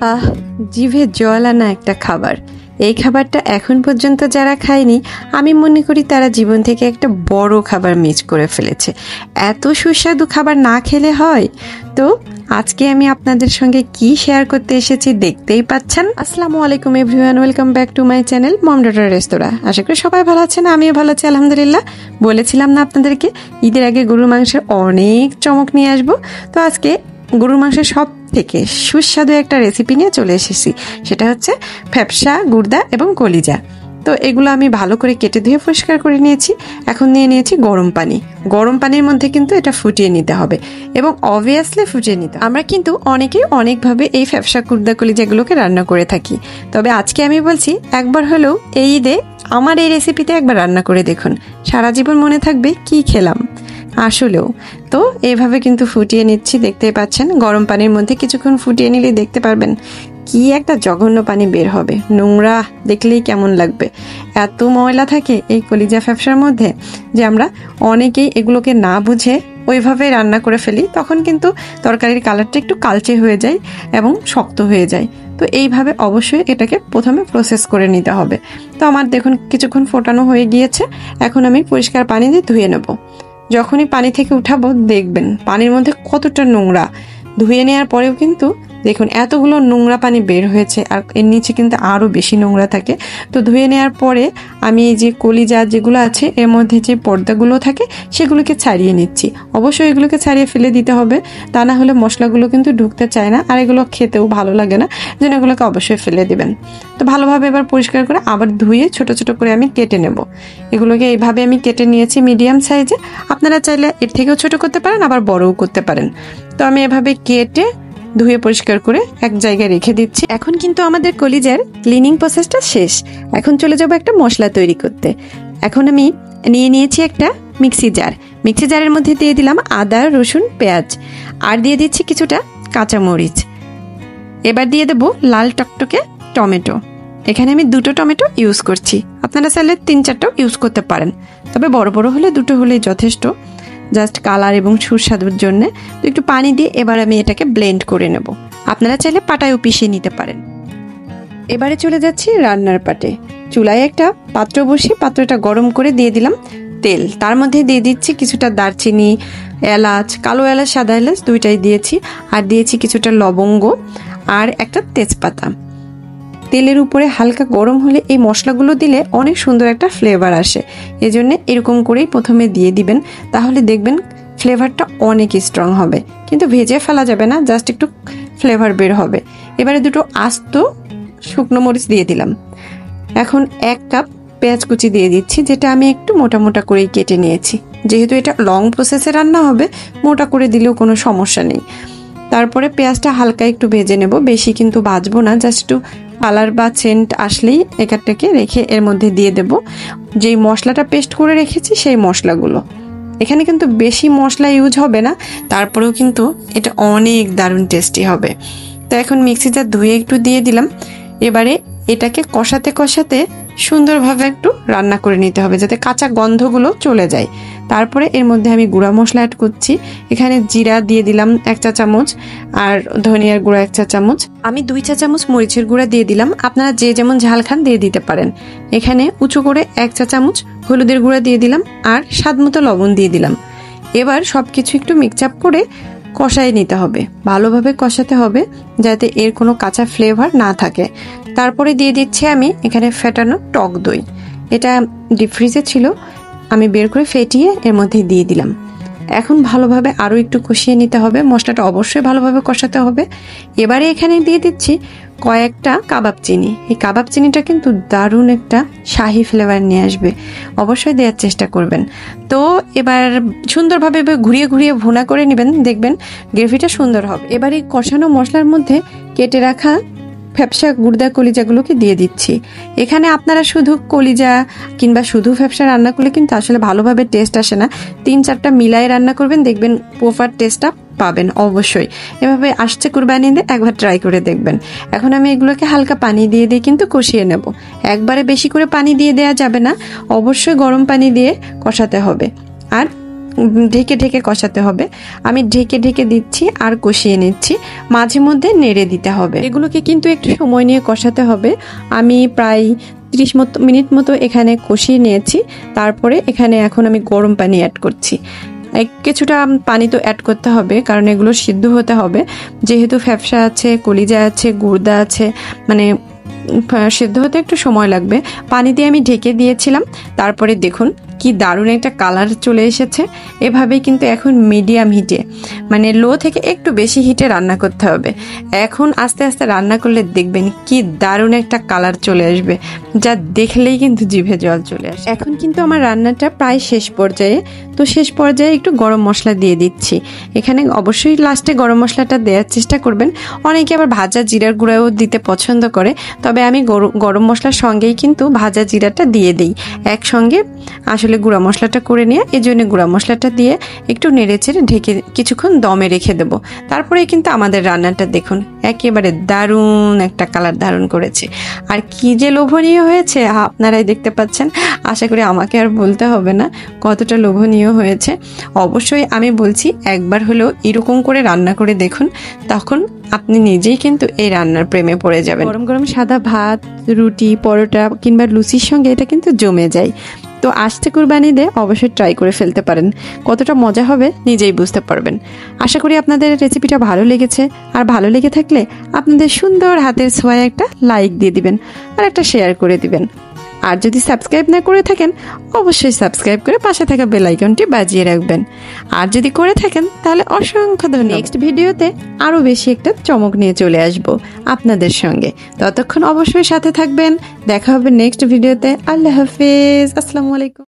আহ, জিভে জল আনা একটা খাবার। এই খাবারটা এখন পর্যন্ত যারা খায়নি, আমি মনে করি তারা জীবন থেকে একটা বড় খাবার মিস করে ফেলেছে। এত সুস্বাদু খাবার না খেলে হয়? তো আজকে আমি আপনাদের সঙ্গে কি শেয়ার করতে এসেছি দেখতেই পাচ্ছেন। আসসালামু আলাইকুম everyone, welcome back to my channel mom daughter restaurant. আশা করি সবাই ভালো আছেন, আমিও ভালো আছি আলহামদুলিল্লাহ। বলেছিলাম না আপনাদেরকে ঈদের আগে গরুর মাংসের অনেক চমক নিয়ে আসবো। তো আজকে গরুর মাংসের সব থেকে সুস্বাদু একটা রেসিপি নিয়ে চলে এসেছি। সেটা হচ্ছে ফ্যাপসা, গুর্দা এবং কলিজা। তো এগুলো আমি ভালো করে কেটে ধুয়ে পরিষ্কার করে নিয়েছি। এখন নিয়ে নিয়েছি গরম পানি। গরম পানির মধ্যে কিন্তু এটা ফুটিয়ে নিতে হবে এবং অবভিয়াসলি ফুটিয়ে নিতে হবে। আমরা কিন্তু অনেকেই অনেকভাবে এই ফ্যাপসা, গুর্দা, কলিজাগুলোকে রান্না করে থাকি। তবে আজকে আমি বলছি, একবার হলেও এই ঈদে আমার এই রেসিপিতে একবার রান্না করে দেখুন, সারা জীবন মনে থাকবে কি খেলাম আসলেও। তো এইভাবে কিন্তু ফুটিয়ে নিচ্ছি, দেখতেই পাচ্ছেন। গরম পানির মধ্যে কিছুক্ষণ ফুটিয়ে নিলে দেখতে পারবেন কি একটা জঘন্য পানি বের হবে, নোংরা দেখলেই কেমন লাগবে। এত ময়লা থাকে এই কলিজা ফ্যাপসার মধ্যে যে আমরা অনেকেই এগুলোকে না বুঝে ওইভাবে রান্না করে ফেলি। তখন কিন্তু তরকারির কালারটা একটু কালচে হয়ে যায় এবং শক্ত হয়ে যায়। তো এইভাবে অবশ্যই এটাকে প্রথমে প্রসেস করে নিতে হবে। তো আমার দেখুন কিছুক্ষণ ফোটানো হয়ে গিয়েছে। এখন আমি পরিষ্কার পানি দিয়ে ধুয়ে নেব। যখনই পানি থেকে উঠাবো দেখবেন পানির মধ্যে কতটা নোংরা। ধুয়ে নেওয়ার পরেও কিন্তু দেখুন এতগুলো নোংরা পানি বের হয়েছে, আর এর নিচে কিন্তু আরও বেশি নোংরা থাকে। তো ধুয়ে নেওয়ার পরে আমি এই যে কলিজা যেগুলো আছে এর মধ্যে যে পর্দাগুলো থাকে সেগুলোকে ছাড়িয়ে নিচ্ছি। অবশ্যই এগুলোকে ছাড়িয়ে ফেলে দিতে হবে, তা না হলে মশলাগুলো কিন্তু ঢুকতে চায় না আর এগুলো খেতেও ভালো লাগে না, যেন এগুলোকে অবশ্যই ফেলে দিবেন। তো ভালোভাবে এবার পরিষ্কার করে আবার ধুয়ে ছোট ছোট করে আমি কেটে নেব। এগুলোকে এইভাবে আমি কেটে নিয়েছি মিডিয়াম সাইজে। আপনারা চাইলে এর থেকেও ছোট করতে পারেন, আবার বড়ও করতে পারেন। তো আমি এভাবে কেটে ধুয়ে পরিষ্কার করে এক জায়গায় রেখে দিচ্ছি। এখন কিন্তু আমাদের কলিজার ক্লিনিং প্রসেসটা শেষ। এখন চলে যাব একটা মশলা তৈরি করতে। এখন আমি নিয়ে নিয়েছি একটা মিক্সি জার। মিক্সি জারের মধ্যে দিয়ে দিলাম আদা, রসুন, পেঁয়াজ, আর দিয়ে দিচ্ছি কিছুটা কাঁচামরিচ। এবার দিয়ে দেবো লাল টকটকে টমেটো। এখানে আমি 2টো টমেটো ইউজ করছি, আপনারা চাইলে 3-4টাও ইউজ করতে পারেন, তবে বড় বড় হলে 2টো হলেই যথেষ্ট, জাস্ট কালার এবং সুস্বাদুর জন্য। তো একটু পানি দিয়ে এবার আমি এটাকে ব্লেন্ড করে নেব। আপনারা চাইলে পাটায়ও পিষিয়ে নিতে পারেন। এবারে চলে যাচ্ছি রান্নার পাটে। চুলায় একটা পাত্র বসিয়ে পাত্রটা গরম করে দিয়ে দিলাম তেল। তার মধ্যে দিয়ে দিচ্ছি কিছুটা দারচিনি, এলাচ, কালো এলাচ, সাদা এলাচ দুইটাই দিয়েছি, আর দিয়েছি কিছুটা লবঙ্গ আর একটা তেজপাতা। তেলের উপরে হালকা গরম হলে এই মশলাগুলো দিলে অনেক সুন্দর একটা ফ্লেভার আসে। এজন্য এরকম করেই প্রথমে দিয়ে দিবেন, তাহলে দেখবেন ফ্লেভারটা অনেক স্ট্রং হবে। কিন্তু ভেজে ফেলা যাবে না, জাস্ট একটু ফ্লেভার বের হবে। এবারে 2টো আস্ত শুকনো মরিচ দিয়ে দিলাম। এখন 1 কাপ পেঁয়াজ কুচি দিয়ে দিচ্ছি, যেটা আমি একটু মোটা মোটা করেই কেটে নিয়েছি। যেহেতু এটা লং প্রসেসে রান্না হবে, মোটা করে দিলেও কোনো সমস্যা নেই। তারপরে পেঁয়াজটা হালকা একটু ভেজে নেব, বেশি কিন্তু ভাজবো না, জাস্ট একটু কালার বা সেন্ট আসলেই এটাকে রেখে এর মধ্যে দিয়ে দেব যেই মশলাটা পেস্ট করে রেখেছি সেই মশলাগুলো। এখানে কিন্তু বেশি মশলা ইউজ হবে না, তারপরেও কিন্তু এটা অনেক দারুণ টেস্টি হবে। তো এখন মিক্সি জার ধুয়ে একটু দিয়ে দিলাম। এবারে এটাকে কষাতে কষাতে সুন্দরভাবে একটু রান্না করে নিতে হবে, যাতে কাঁচা গন্ধগুলো চলে যায়। তারপরে এর মধ্যে আমি গুঁড়া মশলা অ্যাড করছি। এখানে জিরা দিয়ে দিলাম 1 চা চামচ, আর ধনিয়ার গুঁড়া 1 চা চামচ। আমি 2 চা চামচ মরিচের গুঁড়া দিয়ে দিলাম, আপনারা যে যেমন ঝাল খান দিয়ে দিতে পারেন। এখানে উঁচু করে 1 চা চামচ হলুদের গুঁড়া দিয়ে দিলাম, আর স্বাদমতো লবণ দিয়ে দিলাম। এবার সবকিছু একটু মিক্স আপ করে কষাই নিতে হবে, ভালোভাবে কষাতে হবে যাতে এর কোনো কাঁচা ফ্লেভার না থাকে। তারপরে দিয়ে দিচ্ছি আমি এখানে ফেটানো টক দই। এটা ডিপ ফ্রিজে ছিল, আমি বের করে ফেটিয়ে এর মধ্যে দিয়ে দিলাম। এখন ভালোভাবে আরও একটু কষিয়ে নিতে হবে, মশলাটা অবশ্যই ভালোভাবে কষাতে হবে। এবারে এখানে দিয়ে দিচ্ছি কয়েকটা কাবাব চিনি। এই কাবাব চিনিটা কিন্তু দারুণ একটা শাহি ফ্লেভার নিয়ে আসবে, অবশ্যই দেওয়ার চেষ্টা করবেন। তো এবার সুন্দরভাবে ঘুরিয়ে ঘুরিয়ে ভুনা করে নেবেন, দেখবেন গ্রেভিটা সুন্দর হবে। এবার এই কষানো মশলার মধ্যে কেটে রাখা ফ্যাপসা, গুর্দা, কলিজাগুলোকে দিয়ে দিচ্ছি। এখানে আপনারা শুধু কলিজা কিংবা শুধু ফ্যাপসা রান্না করলে কিন্তু আসলে ভালোভাবে টেস্ট আসে না। 3-4টা মিলাই রান্না করবেন, দেখবেন প্রপার টেস্টটা পাবেন অবশ্যই। এভাবে আসছে কুরবানিতে একবার ট্রাই করে দেখবেন। এখন আমি এগুলোকে হালকা পানি দিয়ে দিয়ে কিন্তু কষিয়ে নেব। একবারে বেশি করে পানি দিয়ে দেওয়া যাবে না, অবশ্যই গরম পানি দিয়ে কষাতে হবে। আর ঢেকে ঢেকে কষাতে হবে। আমি ঢেকে ঢেকে দিচ্ছি আর কষিয়ে নিচ্ছি, মাঝে মধ্যে নেড়ে দিতে হবে। এগুলোকে কিন্তু একটু সময় নিয়ে কষাতে হবে। আমি প্রায় 30 মিনিট মতো এখানে কষিয়ে নিয়েছি। তারপরে এখানে এখন আমি গরম পানি অ্যাড করছি। কিছুটা পানি তো অ্যাড করতে হবে, কারণ এগুলো সিদ্ধ হতে হবে। যেহেতু ফ্যাপসা আছে, কলিজা আছে, গুর্দা আছে, মানে সিদ্ধ হতে একটু সময় লাগবে। পানি দিয়ে আমি ঢেকে দিয়েছিলাম। তারপরে দেখুন কি দারুণ একটা কালার চলে এসেছে। এভাবেই কিন্তু এখন মিডিয়াম হিটে, মানে লো থেকে একটু বেশি হিটে রান্না করতে হবে। এখন আস্তে আস্তে রান্না করলে দেখবেন কি দারুণ একটা কালার চলে আসবে, যা দেখলেই কিন্তু জিভে জল চলে আসে। এখন কিন্তু আমার রান্নাটা প্রায় শেষ পর্যায়ে। তো শেষ পর্যায়ে একটু গরম মশলা দিয়ে দিচ্ছি। এখানে অবশ্যই লাস্টে গরম মশলাটা দেওয়ার চেষ্টা করবেন। অনেকে আবার ভাজা জিরার গুঁড়াও দিতে পছন্দ করে, তবে আমি গরম মশলার সঙ্গেই কিন্তু ভাজা জিরাটা দিয়ে দিই একসঙ্গে। আসলে গুঁড়া মশলাটা করে নিয়ে এই জন্য গুঁড়া মশলাটা দিয়ে একটু নেড়েচেড়ে ঢেকে কিছুক্ষণ দমে রেখে দেবো। তারপরে কিন্তু আমাদের রান্নাটা দেখুন একেবারে দারুণ একটা কালার ধারণ করেছে। আর কি যে লোভনীয় হয়েছে আপনারাই দেখতে পাচ্ছেন। আশা করি আমাকে আর বলতে হবে না কতটা লোভনীয় হয়েছে। অবশ্যই আমি বলছি একবার হলেও এরকম করে রান্না করে দেখুন, তখন আপনি নিজেই কিন্তু এই রান্নার প্রেমে পড়ে যাবেন। গরম গরম সাদা ভাত, রুটি, পরোটা কিংবা লুচির সঙ্গে এটা কিন্তু জমে যায়। তো আসছে কুরবানি দিয়ে অবশ্যই ট্রাই করে ফেলতে পারেন, কতটা মজা হবে নিজেই বুঝতে পারবেন। আশা করি আপনাদের রেসিপিটা ভালো লেগেছে। আর ভালো লেগে থাকলে আপনাদের সুন্দর হাতের ছোঁয়ায় একটা লাইক দিয়ে দিবেন আর একটা শেয়ার করে দিবেন। আর যদি সাবস্ক্রাইব না করে থাকেন অবশ্যই সাবস্ক্রাইব করে পাশে থাকা বেল আইকনটি বাজিয়ে রাখবেন। আর যদি করে থাকেন তাহলে অসংখ্য ধন্যবাদ। নেক্সট ভিডিওতে আরও বেশি একটা চমক নিয়ে চলে আসব আপনাদের সঙ্গে। ততক্ষণ অবশ্যই সাথে থাকবেন। দেখা হবে নেক্সট ভিডিওতে। আল্লাহ হাফেজ, আসসালামু আলাইকুম।